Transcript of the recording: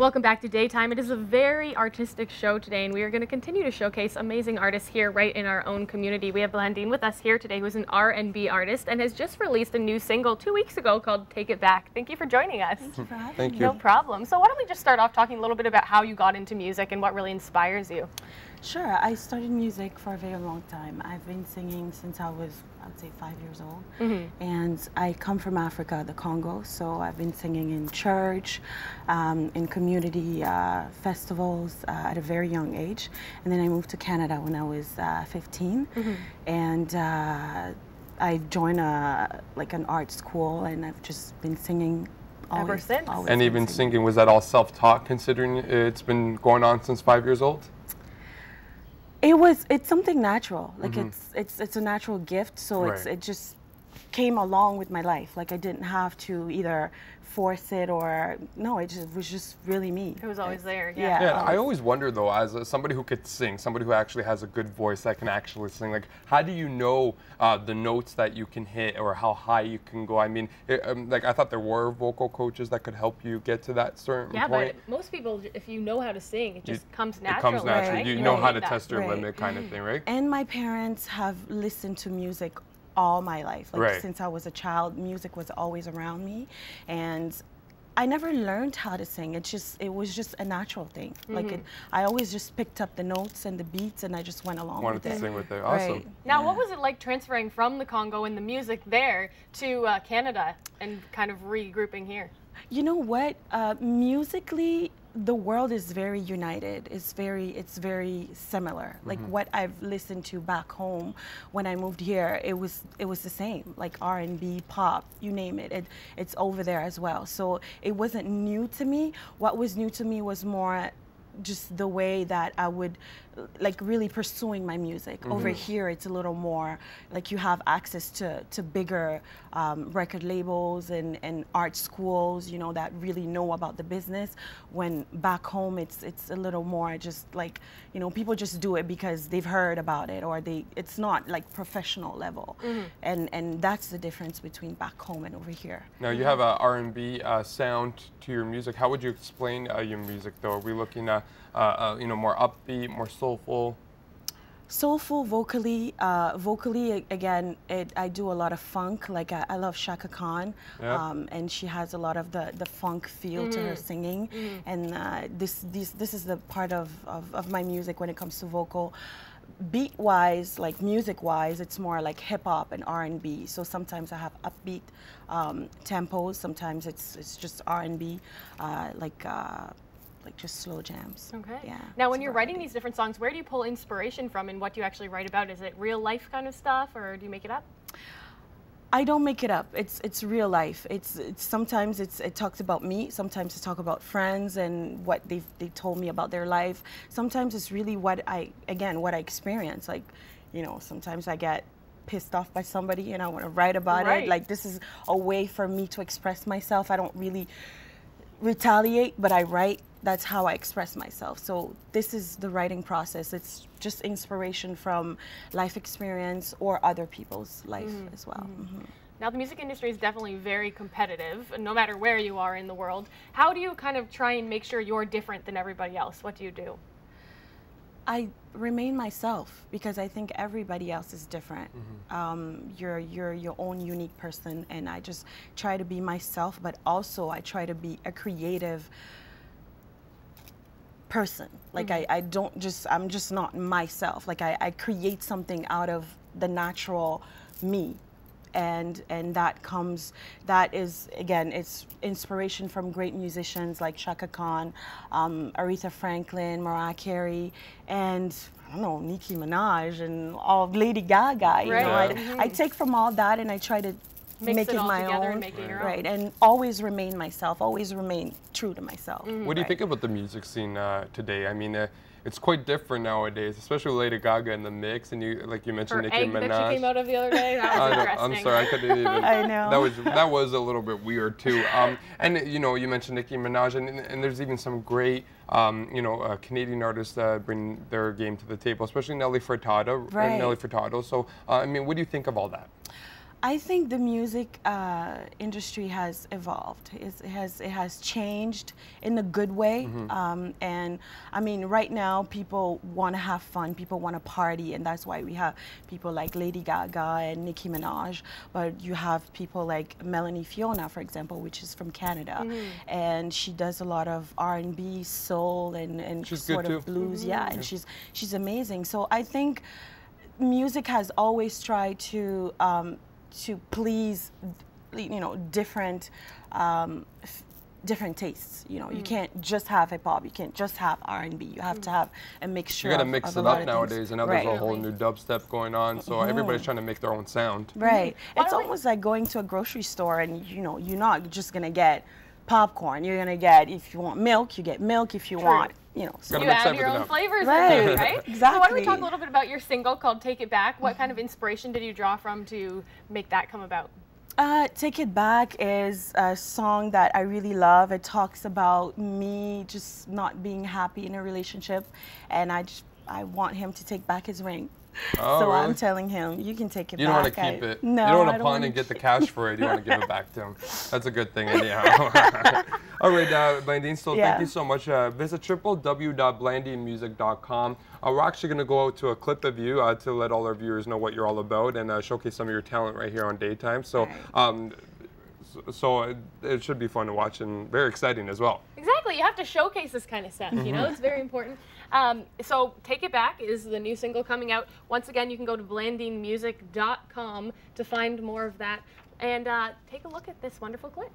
Welcome back to Daytime. It is a very artistic show today, and we are going to continue to showcase amazing artists here right in our own community. We have Blandine with us here today, who is an R&B artist and has just released a new single 2 weeks ago called Take It Back. Thank you for joining us. Thank you for having me. Thank you. No problem. So why don't we just start off talking a little bit about how you got into music and what really inspires you? Sure. I started music for a very long time. I've been singing since I was, I'd say, 5 years old. And I come from Africa, the Congo, so I've been singing in church, in community festivals at a very young age. And then I moved to Canada when I was 15. And I joined an art school, and I've just been singing Ever since? And even singing, was that all self-taught, considering it's been going on since 5 years old? It's something natural. Like it's a natural gift, so it just came along with my life. Like I didn't have to either force it or no, it was just really me. It was always there. Yeah, I always wonder though, as somebody who could sing, somebody who actually has a good voice that can actually sing, like how do you know the notes that you can hit or how high you can go? I mean, like I thought there were vocal coaches that could help you get to that certain point. But most people, if you know how to sing, it just comes naturally. It comes naturally. Right? You know how to test your limit, kind of thing, right? And my parents have listened to music all my life. Like since I was a child, music was always around me, and I never learned how to sing. It was just a natural thing. Like I always just picked up the notes and the beats, and I just went along with it. Wanted to sing with it. Awesome. Now, what was it like transferring from the Congo and the music there to Canada and kind of regrouping here? You know what? Musically, the world is very united. It's very similar. Like what I've listened to back home when I moved here, it was the same. Like R&B, pop, you name it. It's over there as well. So it wasn't new to me. What was new to me was more just the way that I would like really pursuing my music. Over here it's a little more like you have access to bigger record labels and art schools, you know, that really know about the business, when back home it's a little more just like, you know, people just do it because they've heard about it, or it's not like professional level. And that's the difference between back home and over here. Now you have a R&B sound to your music. How would you explain your music though? Are we looking at you know, more upbeat, more soulful? Soulful vocally. Vocally, again, I do a lot of funk. Like I love Chaka Khan, and she has a lot of the funk feel to her singing. And this is the part of my music when it comes to vocal. Beat-wise, like music-wise, it's more like hip-hop and R&B. So sometimes I have upbeat tempos. Sometimes it's just R&B, like just slow jams. Okay. Yeah. Now, when you're writing these different songs, where do you pull inspiration from, and what do you actually write about? Is it real life kind of stuff, or do you make it up? I don't make it up. It's real life. It's sometimes it talks about me. Sometimes it talks about friends and what they told me about their life. Sometimes it's really what I experience. Like, you know, sometimes I get pissed off by somebody and I want to write about it. Like this is a way for me to express myself. I don't really retaliate, but I write. That's how I express myself. So this is the writing process. It's just inspiration from life experience or other people's life as well. Now, the music industry is definitely very competitive, no matter where you are in the world. How do you kind of try and make sure you're different than everybody else? What do you do? I remain myself, because I think everybody else is different. You're your own unique person, and I just try to be myself, but also I try to be a creative person. Like I'm just not myself. Like I create something out of the natural me. And that is, again, it's inspiration from great musicians like Chaka Khan, Aretha Franklin, Mariah Carey, and I don't know, Nicki Minaj and all Lady Gaga. You know, I take from all that and I try to make it my own, and make it your own. and always remain myself, always remain true to myself. What do you think about the music scene today? I mean, it's quite different nowadays, especially with Lady Gaga in the mix, and you, like you mentioned, Nicki Minaj. That she came out of the other day. That was interesting. I'm sorry, I couldn't even. I know. That was a little bit weird too. And you know, you mentioned Nicki Minaj, and there's even some great, you know, Canadian artists that bring their game to the table, especially Nelly Furtado. Right. Nelly Furtado. So, I mean, what do you think of all that? I think the music industry has evolved. It has changed in a good way. And I mean, right now, people want to have fun. People want to party, and that's why we have people like Lady Gaga and Nicki Minaj. But you have people like Melanie Fiona, for example, which is from Canada, and she does a lot of R&B, soul, and sort of blues. Yeah, and she's amazing. So I think music has always tried to please, you know, different tastes. You know, you can't just have hip hop. You can't just have R&B. You have to have a mixture. You got to of mix a it lot up of nowadays, things. and now there's a whole new dubstep going on. So everybody's trying to make their own sound. Right. It's almost like going to a grocery store, and you know, you're not just gonna get popcorn. You're gonna get, if you want milk, you get milk. If you want, you know, you add your own flavors in right. there, right? Exactly. So why don't we talk a little bit about your single called Take It Back? What kind of inspiration did you draw from to make that come about? Take It Back is a song that I really love. It talks about me just not being happy in a relationship, and I want him to take back his ring. Oh, so really? I'm telling him, you can take it back. You don't want to keep it. No, you don't want I to pawn and get the cash for it. You want to give it back to him. That's a good thing, anyhow. All right, Blandine, so thank you so much. Visit www.blandinemusic.com. We're actually going to go out to a clip of you to let all our viewers know what you're all about and showcase some of your talent right here on Daytime. So, so it should be fun to watch and very exciting as well. Exactly. You have to showcase this kind of stuff, you know? It's very important. So Take It Back is the new single coming out. Once again, you can go to blandinemusic.com to find more of that and take a look at this wonderful clip.